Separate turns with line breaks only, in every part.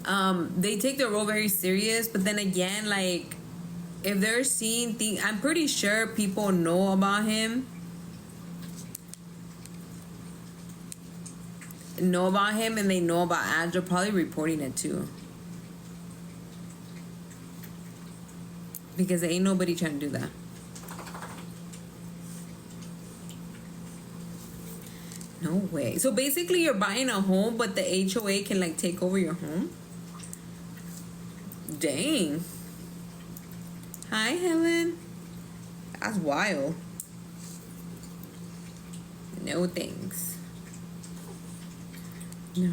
They take their role very serious, but then again, like, if they're seeing things, I'm pretty sure people know about him. Know about him and they know about ads. They're probably reporting it too. Because there ain't nobody trying to do that. No way. So basically you're buying a home, but the HOA can like take over your home? Dang. Hi, Helen. That's wild. No thanks. No.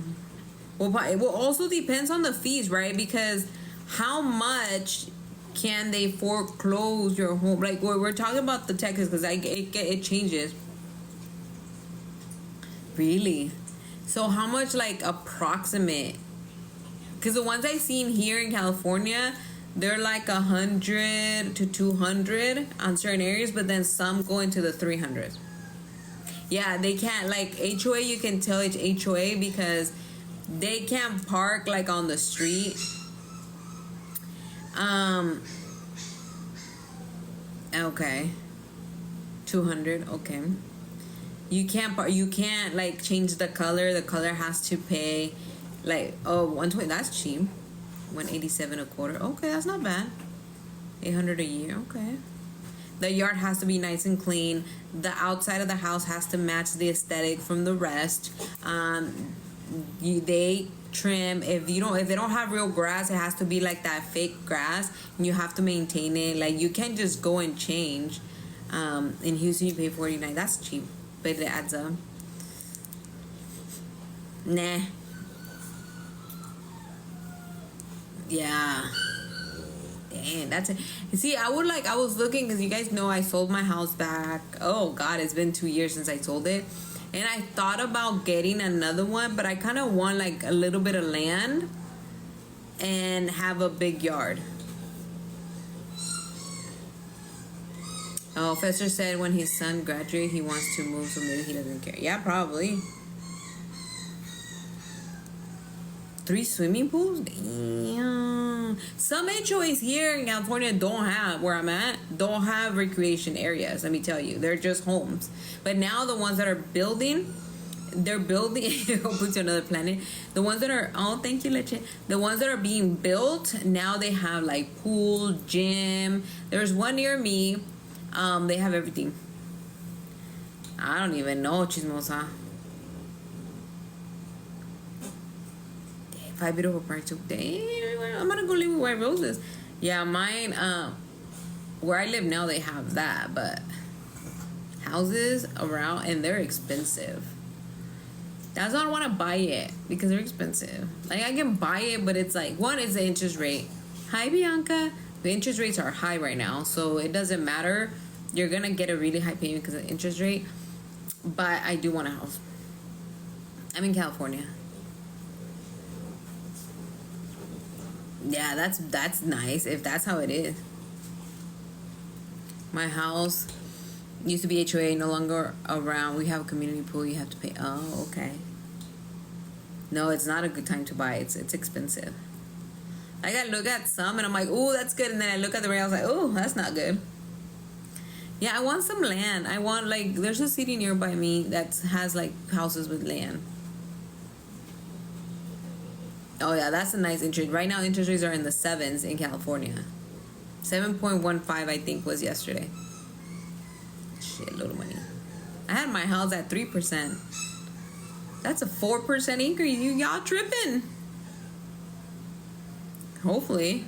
Well, it will also depends on the fees, right? Because how much can they foreclose your home? Like we're talking about the Texas, because it changes. Really? So how much, like, approximate? Because the ones I've seen here in California, they're like 100 to 200 on certain areas, but then some go into the 300s. Yeah, they can't, like, HOA, you can tell it's HOA because they can't park like on the street. Okay. 200, okay. You can't like change the color. The color has to pay like 120. That's cheap. 187 a quarter. Okay, that's not bad. 800 a year. Okay. The yard has to be nice and clean. The outside of the house has to match the aesthetic from the rest. They trim, if they don't have real grass, it has to be like that fake grass, and you have to maintain it. Like, you can't just go and change. In Houston you pay $49. That's cheap, but it adds up. Nah. Yeah. Dang, that's it. See, I was looking, because you guys know I sold my house back. Oh God, it's been 2 years since I sold it. And I thought about getting another one, but I kind of want like a little bit of land and have a big yard. Oh, Fester said when his son graduates, he wants to move, so maybe he doesn't care. Yeah, probably. 3 swimming pools? Damn. Some HOAs here in California where I'm at, don't have recreation areas, let me tell you. They're just homes. But now the ones that are building, they're building, I'll put to another planet. The ones that are, oh, thank you, Leche. The ones that are being built, now they have like pool, gym. There's one near me. They have everything. I don't even know, Chismosa. 5 beautiful parts of day. I'm gonna go live with White Roses. Yeah, mine, where I live now, they have that, but houses around, and they're expensive. That's why I don't want to buy it, because they're expensive. Like, I can buy it, but it's like, one is the interest rate. Hi, Bianca. The interest rates are high right now, so it doesn't matter. You're gonna get a really high payment because of the interest rate. But I do want a house. I'm in California. Yeah, that's nice if that's how it is. My house used to be HOA, no longer around. We have a community pool. You have to pay. Oh, okay. No, it's not a good time to buy. It's expensive. I gotta look at some, and I'm like, oh, that's good. And then I look at the rate, I was like, oh, that's not good. Yeah, I want some land. I want, like, there's a city nearby me that has like houses with land. Oh yeah, that's a nice interest. Right now, interest rates are in the 7s in California. 7.15, I think, was yesterday. Shit, little money. I had my house at 3%. That's a 4% increase. Y'all tripping? Hopefully.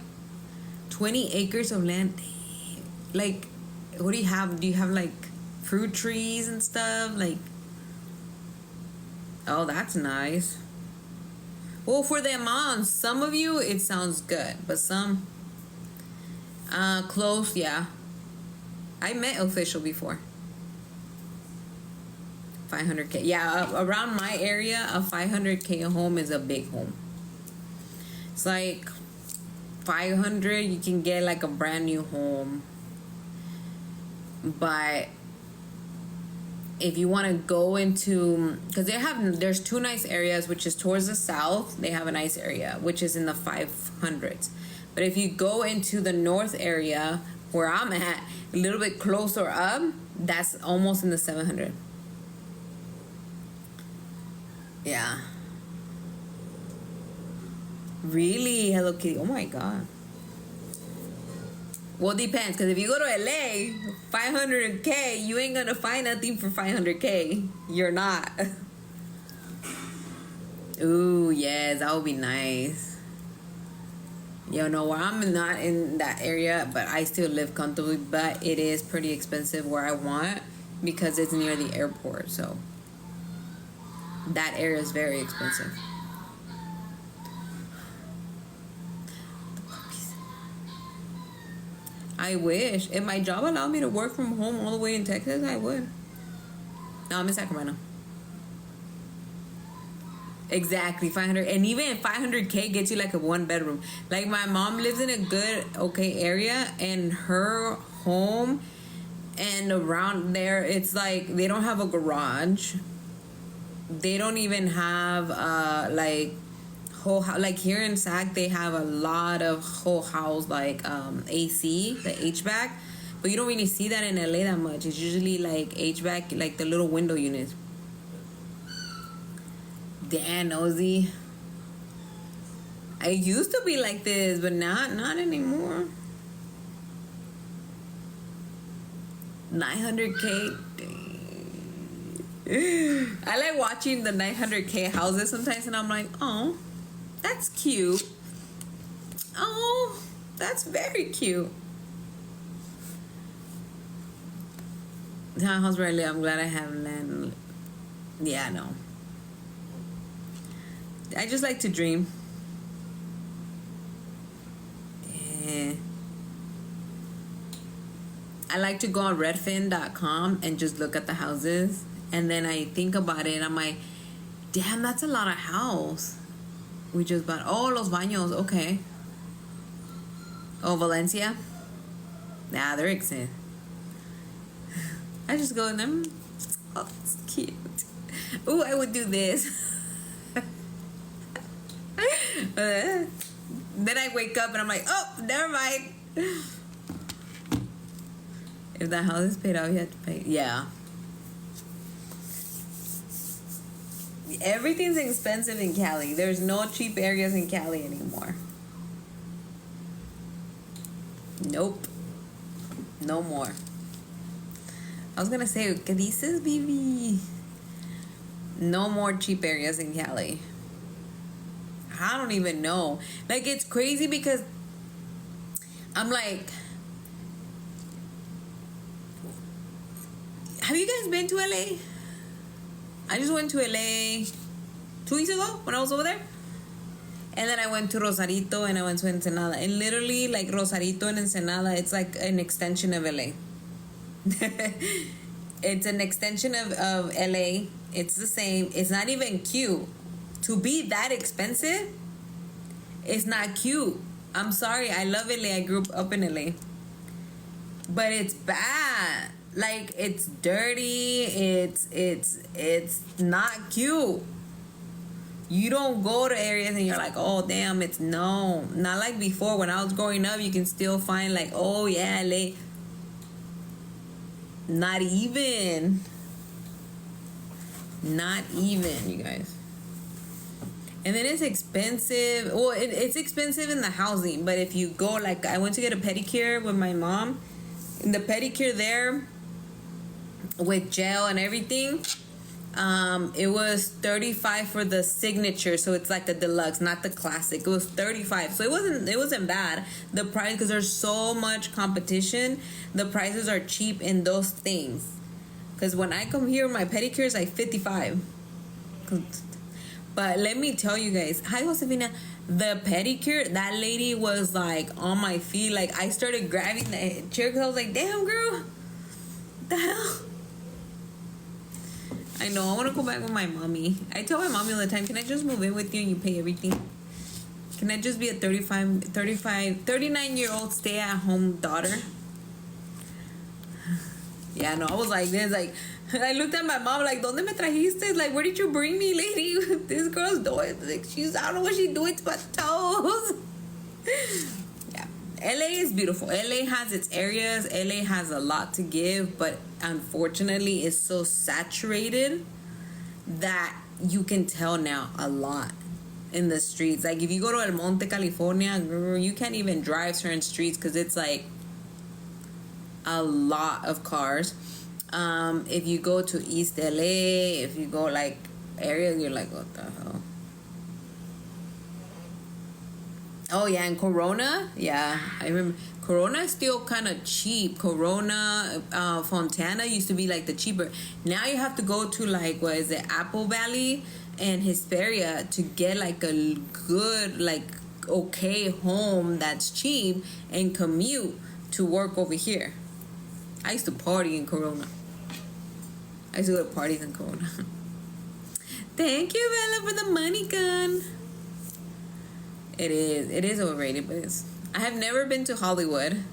20 acres of land. Like, what do you have? Do you have like fruit trees and stuff? Like, oh, that's nice. Well, for the amount, some of you, it sounds good, but some, close, yeah. I met Official before. 500K. Yeah, around my area, a 500K home is a big home. It's like 500, you can get like a brand new home. But if you want to go into, because there's two nice areas, which is towards the south. They have a nice area which is in the 500s, but if you go into the north area where I'm at, a little bit closer up, that's almost in the 700. Yeah. Really? Hello Kitty. Oh my god. Well, depends, because if you go to LA, 500K, you ain't gonna find nothing for 500K. You're not. Ooh, yes, that would be nice. You know, where I'm not in that area, but I still live comfortably, but it is pretty expensive where I want, because it's near the airport, so that area is very expensive. I wish. If my job allowed me to work from home all the way in Texas, I would. No, I'm in Sacramento. Exactly, 500. And even 500K gets you like a 1-bedroom. Like, my mom lives in a good, okay area, and her home and around there, it's like they don't have a garage. They don't even have, like, whole house. Like, here in Sac, they have a lot of whole house, like, AC, the HVAC, but you don't really see that in LA that much. It's usually like HVAC, like the little window units. Damn, nosy. I used to be like this, but not anymore. 900K. I like watching the 900K houses sometimes, and I'm like, oh, that's cute. Oh, that's very cute. The house where I live, I'm glad I have land. Yeah, I know. I just like to dream. Yeah. I like to go on redfin.com and just look at the houses, and then I think about it and I'm like, damn, that's a lot of house. We just bought, Los Baños, okay. Oh, Valencia? Nah, they're expensive. I just go in them. Oh, it's cute. Ooh, I would do this. Then I wake up and I'm like, oh, never mind. If the house is paid out, you have to pay. Yeah. Everything's expensive in Cali. There's no cheap areas in Cali anymore. Nope. No more. I was gonna say, ¿qué dices, baby? No more cheap areas in Cali. I don't even know. Like, it's crazy because I'm like, have you guys been to LA? I just went to LA 2 weeks ago when I was over there. And then I went to Rosarito and I went to Ensenada. And literally, like, Rosarito and Ensenada, it's like an extension of LA. It's an extension of LA. It's the same. It's not even cute. To be that expensive, it's not cute. I'm sorry. I love LA. I grew up in LA. But it's bad. Like, it's dirty. It's not cute. You don't go to areas and you're like, oh, damn, it's no. Not like before. When I was growing up, you can still find, like, oh, yeah, LA. Not even. Not even, you guys. And then it's expensive. Well, it's expensive in the housing. But if you go, like, I went to get a pedicure with my mom. And the pedicure there, with gel and everything, it was $35 for the signature. So it's like a deluxe, not the classic. It was $35. So it wasn't bad. The price, because there's so much competition, the prices are cheap in those things. Because when I come here, my pedicure is like $55. But let me tell you guys, hi Josefina, the pedicure, that lady was like on my feet. Like, I started grabbing the chair because I was like, damn, girl, what the hell? I know, I want to go back with my mommy. I tell my mommy all the time, can I just move in with you and you pay everything? Can I just be a 39-year-old stay-at-home daughter? Yeah, no, I was like this, like, I looked at my mom like, ¿Dónde me trajiste? Like, where did you bring me, lady? This girl's doing, like, I don't know what she's doing to my toes. Yeah, LA is beautiful. LA has its areas. LA has a lot to give, but unfortunately, it's so saturated that you can tell now a lot in the streets. Like, if you go to El Monte, California, girl, you can't even drive certain streets because it's like a lot of cars. If you go to East LA, if you go like areas, you're like, what the hell? Oh yeah, and Corona, yeah, I remember Corona is still kind of cheap. Corona, Fontana used to be like the cheaper. Now you have to go to like, what is it, Apple Valley and Hesperia to get like a good, like, okay home that's cheap and commute to work over here. I used to party in Corona. I used to go to parties in Corona. Thank you, Bella, for the money gun. It is overrated, but I have never been to Hollywood.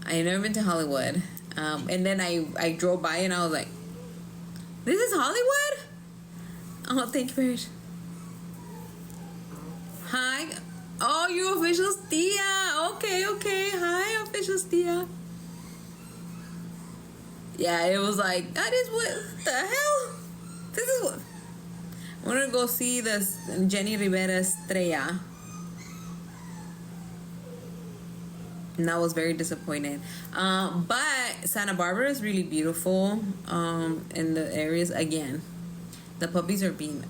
I have never been to Hollywood. And then I drove by and I was like, this is Hollywood? Oh, thank you very much. Hi. Oh, you official Tia. Okay. Hi, official Tia. Yeah, it was like, that is what the hell? This is what. I want to go see this Jenny Rivera Estrella. And I was very disappointed. But Santa Barbara is really beautiful in the areas. Again, the puppies are being...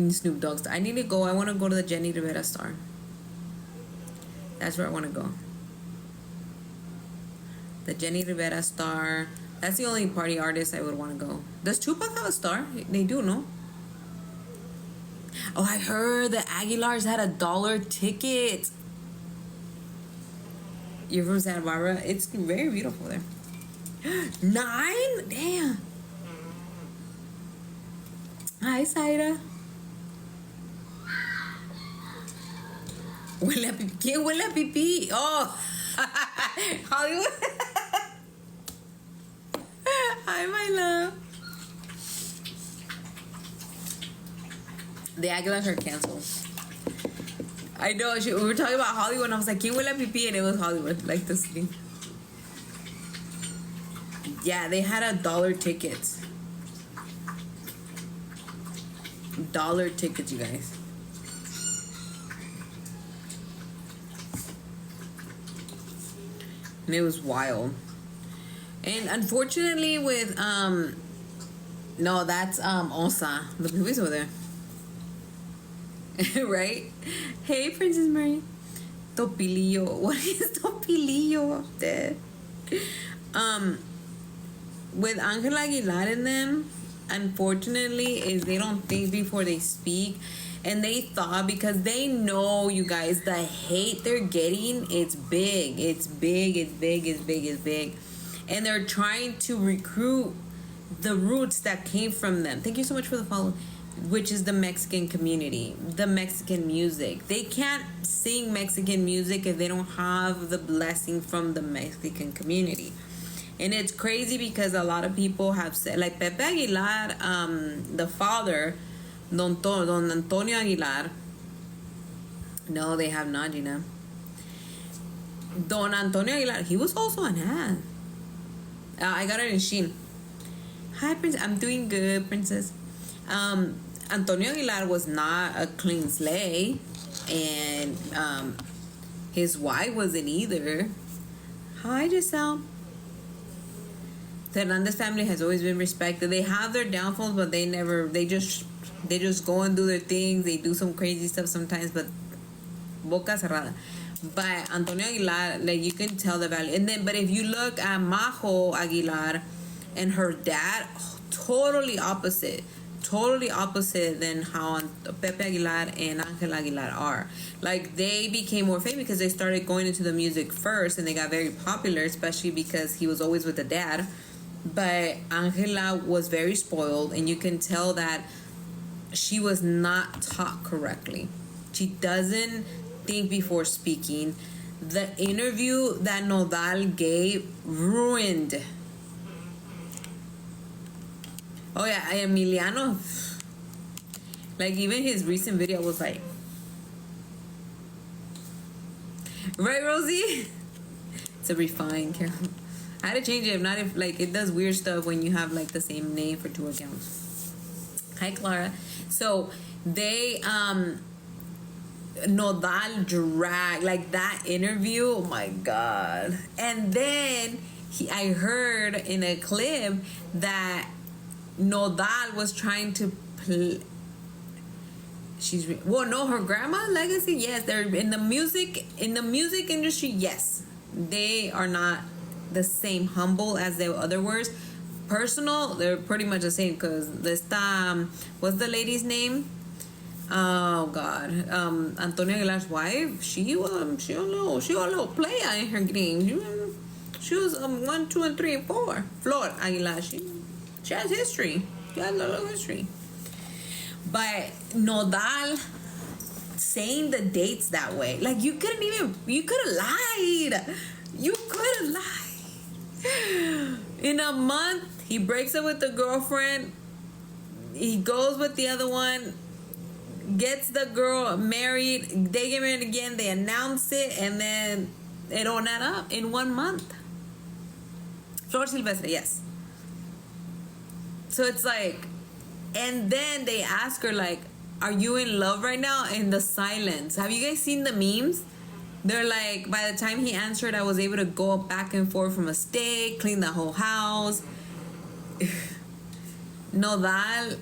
Snoop Dogg's. I need to go. I want to go to the Jenny Rivera Star. That's where I want to go. The Jenny Rivera Star. That's the only party artist I would want to go. Does Tupac have a star? They do, no? Oh, I heard the Aguilars had $1 ticket. You're from Santa Barbara? It's very beautiful there. 9? Damn. Hi, Saira. Huele a pipí. ¿Quién huele a pipí? Oh, Hollywood. Hi, my love. The Aguilars are canceled. I know. We were talking about Hollywood, and I was like, ¿Quién huele a pipí? And it was Hollywood, like this thing. Yeah, they had $1 tickets. $1 tickets, you guys. And it was wild. And unfortunately with no, that's Osa. The movie's over there. Right? Hey, Princess Mary. Topilillo. What is Topilillo up there? With Angela Aguilar and them, unfortunately, is they don't think before they speak. And they thought, because they know, you guys, the hate they're getting, it's big. It's big, it's big, it's big, it's big. And they're trying to recruit the roots that came from them. Thank you so much for the follow. Which is the Mexican community, the Mexican music. They can't sing Mexican music if they don't have the blessing from the Mexican community. And it's crazy because a lot of people have said, like Pepe Aguilar, the father, Don Antonio Aguilar. No, they have not, Gina. Don Antonio Aguilar, he was also an ad. I got it in Shein. Hi, Princess. I'm doing good, Princess. Antonio Aguilar was not a clean slate, and his wife wasn't either. Hi, Giselle. The Hernandez family has always been respected. They have their downfalls, but they just go and do their things. They do some crazy stuff sometimes, but boca cerrada. But Antonio Aguilar, like, you can tell the value. And then, but if you look at Majo Aguilar and her dad, totally opposite than how Pepe Aguilar and Angela Aguilar are. Like, they became more famous because they started going into the music first, and they got very popular, especially because he was always with the dad. But Angela was very spoiled, and you can tell that she was not taught correctly. She doesn't think before speaking. the interview that Nodal gave ruined. Oh yeah, Emiliano. Like even his recent video was like, right, Rosie? It's a refined Carol. I had to change it. If not, if like it does weird stuff when you have like the same name for two accounts. Hi, Clara. So they Nodal drag like that interview. Oh my god! And then I heard in a clip that Nodal was trying to her grandma legacy. Yes, they're in the music industry. Yes, they are not the same humble as the other words. Personal, they're pretty much the same. Because what's the lady's name? Oh God, Antonio Aguilar's wife. She a little player in her game. She was 1, 2, and 3, and 4. Flor Aguilar. She has history. She has a little history. But Nodal saying the dates that way, like you could have lied. You could have lied. In a month, he breaks up with the girlfriend. He goes with the other one, gets the girl married. They get married again. They announce it, and then it don't add up in 1 month. Flor Silvestre, yes. So it's like, and then they ask her like, "Are you in love right now?" In the silence. Have you guys seen the memes? They're like, by the time he answered, I was able to go back and forth from a steak, clean the whole house. Nodal,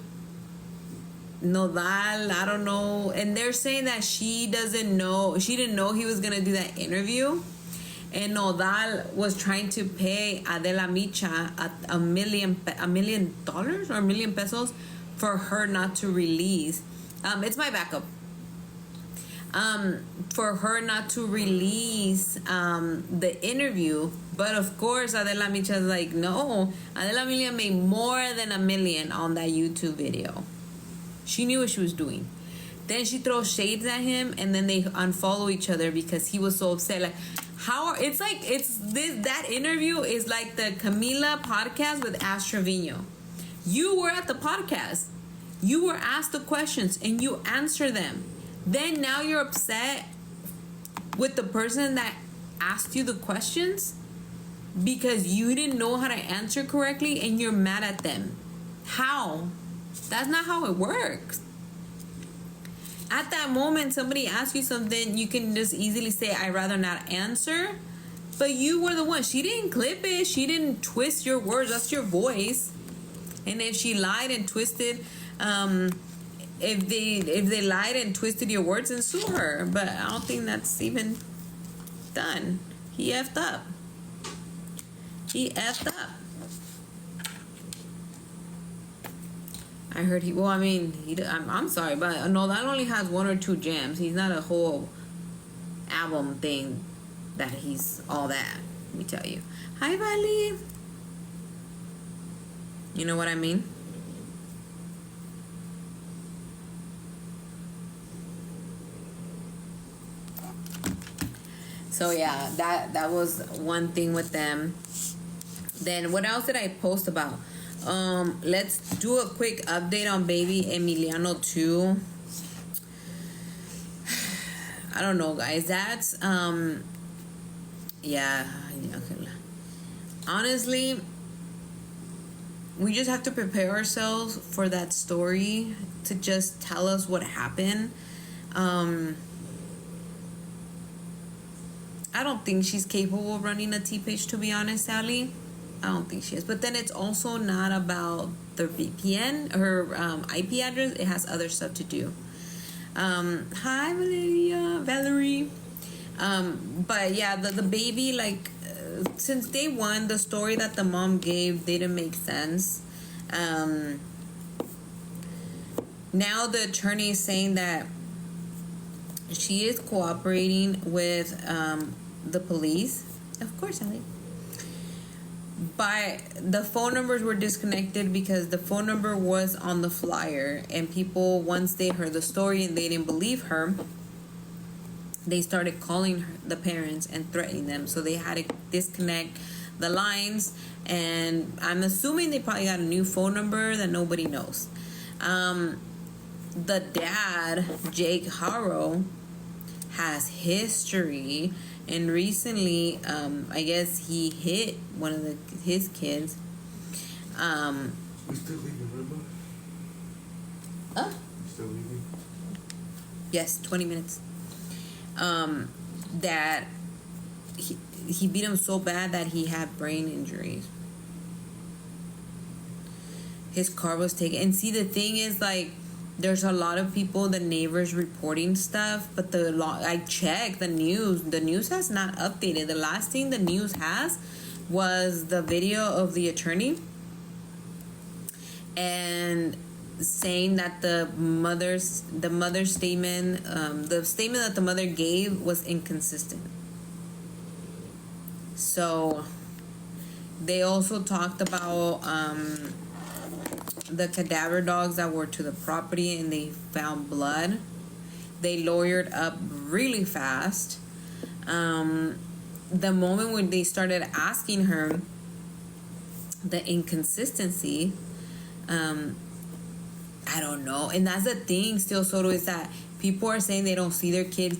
I don't know. And they're saying that she didn't know he was gonna do that interview. And Nodal was trying to pay Adela Micha $1 million or $1 million pesos for her not to release. It's my backup. For her not to release the interview. But of course, Adela Micha is like, no. Adela Micha made more than $1 million on that YouTube video. She knew what she was doing. Then she throws shades at him, and then they unfollow each other because he was so upset. Like, that interview is like the Camila podcast with Ash Trevino. You were at the podcast. You were asked the questions and you answer them. Then now you're upset with the person that asked you the questions because you didn't know how to answer correctly and you're mad at them. How? That's not how it works. At that moment, somebody asks you something, you can just easily say, I'd rather not answer. But you were the one. She didn't clip it. She didn't twist your words. That's your voice. And if she lied and twisted, if they lied and twisted your words, then sue her. But I don't think that's even done. He effed up. I heard I'm sorry, but no, that only has 1 or 2 jams. He's not a whole album thing that he's all that. Let me tell you. Hi, Vali. You know what I mean? So yeah, that was one thing with them. Then what else did I post about? Let's do a quick update on baby Emiliano 2. I don't know, guys. That's yeah. Honestly, we just have to prepare ourselves for that story to just tell us what happened. I don't think she's capable of running a T-page, to be honest, Sally. I don't think she is. But then it's also not about the VPN, her IP address. It has other stuff to do. Hi, Valerie. But yeah, the baby, like, since day one, the story that the mom gave didn't make sense. Now the attorney is saying that she is cooperating with the police. Of course, Ellie. But the phone numbers were disconnected because the phone number was on the flyer, and people, once they heard the story and they didn't believe her, they started calling the parents and threatening them. So they had to disconnect the lines, and I'm assuming they probably got a new phone number that nobody knows. The dad, Jake Harrow, has history, and recently, I guess he hit one of his kids.
We still leaving, remember?
Oh.
We still leaving?
Yes, 20 minutes. That he beat him so bad that he had brain injuries. His car was taken. And see, the thing is, like, there's a lot of people, the neighbors reporting stuff, but I checked the news. The news has not updated. The last thing the news has was the video of the attorney and saying that the mother's statement, the statement that the mother gave was inconsistent. So they also talked about the cadaver dogs that were to the property, and they found blood. They lawyered up really fast. The moment when they started asking her the inconsistency, I don't know. And that's the thing still, Soto, is that people are saying they don't see their kids.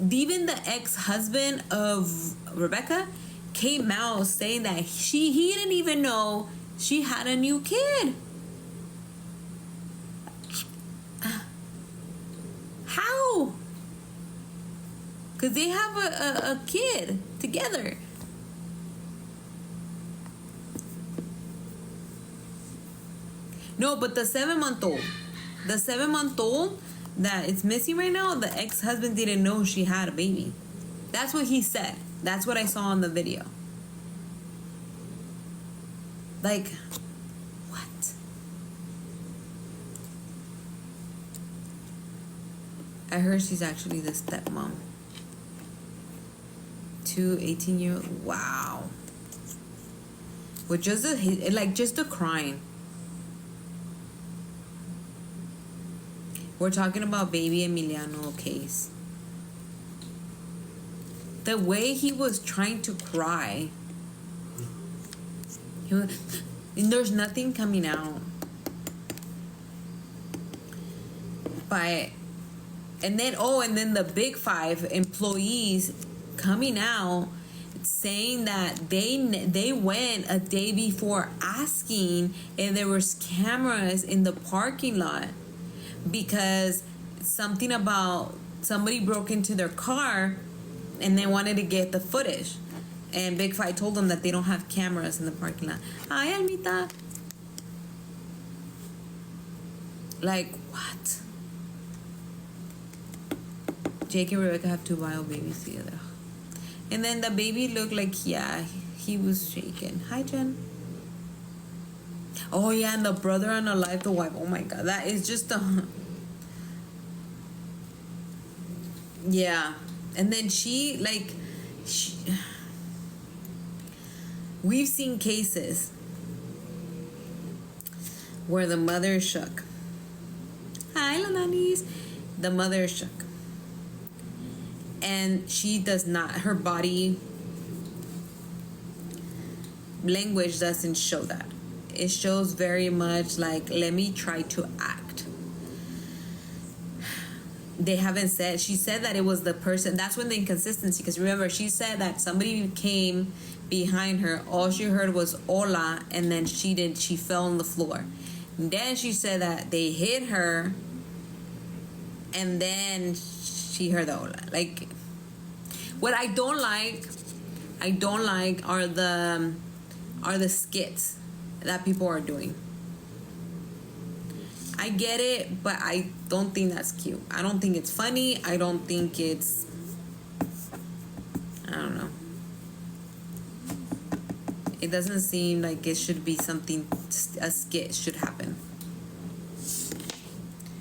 Even the ex-husband of Rebecca came out saying that he didn't even know she had a new kid. How? Because they have a kid together. No, but the 7-month-old. The 7-month-old that is missing right now, the ex-husband didn't know she had a baby. That's what he said. That's what I saw on the video. Like, what? I heard she's actually the stepmom. 2 18-year-olds. Wow. With just the crying. We're talking about baby Emiliano case. The way he was trying to cry. And there's nothing coming out. And then the Big Five employees coming out saying that they went a day before asking if there was cameras in the parking lot, because something about somebody broke into their car and they wanted to get the footage. And Big Five told them that they don't have cameras in the parking lot. Hi, Almita. Like, what? Jake and Rebecca have 2 bio babies together. And then the baby looked like, yeah, he was shaken. Hi, Jen. Oh, yeah, and the brother unalived the wife. Oh, my God. That is just yeah. And then we've seen cases where the mother is shook. Hi, Lananis. The mother is shook. And she does not, her body language doesn't show that. It shows very much like, let me try to act. They haven't said, she said that it was the person. That's when the inconsistency, because remember, she said that somebody came behind her. All she heard was hola, and then she fell on the floor. And then she said that they hit her, and then she heard the hola. Like, what I don't like are the skits that people are doing. I get it, but I don't think that's cute. I don't think it's funny. I don't think it's, I don't know. It doesn't seem like it should be something, a skit should happen.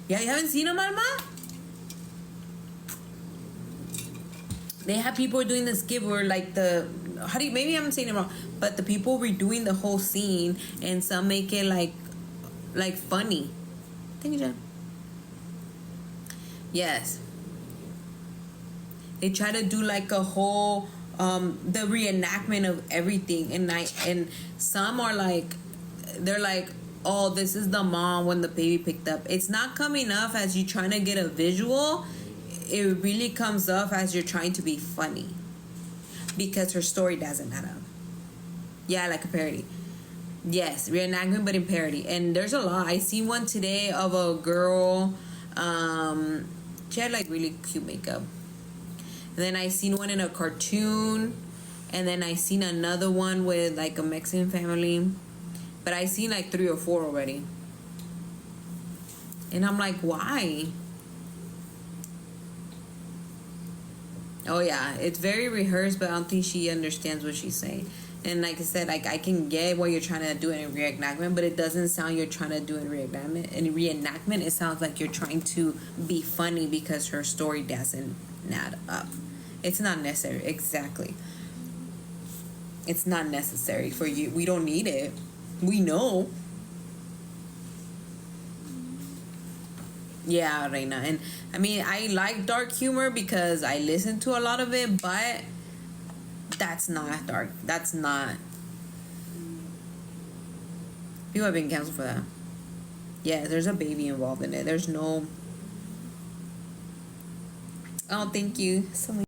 Yeah, you haven't seen them, Alma? They have people doing the skit where like maybe I'm saying it wrong, but the people redoing the whole scene, and some make it like funny. Thank you, Jen. Yes. They try to do like a whole the reenactment of everything, and some are like, they're like, oh, this is the mom when the baby picked up. It's not coming off as you trying to get a visual. It really comes off as you're trying to be funny because her story doesn't add up. Yeah, like a parody. Yes, reenactment, but in parody. And there's a lot. I seen one today of a girl. She had like really cute makeup. And then I seen one in a cartoon. And then I seen another one with like a Mexican family. But I seen like 3 or 4 already. And I'm like, why? Oh yeah, it's very rehearsed, but I don't think she understands what she's saying. And like I said, like I can get what you're trying to do in a reenactment, but it doesn't sound you're trying to do in reenactment. In reenactment, it sounds like you're trying to be funny because her story doesn't add up. It's not necessary. Exactly. It's not necessary for you. We don't need it. We know. Yeah, Reina. And I mean, I like dark humor because I listen to a lot of it, but that's not dark. That's not. People have been canceled for that. Yeah, there's a baby involved in it. There's no. Oh, thank you. So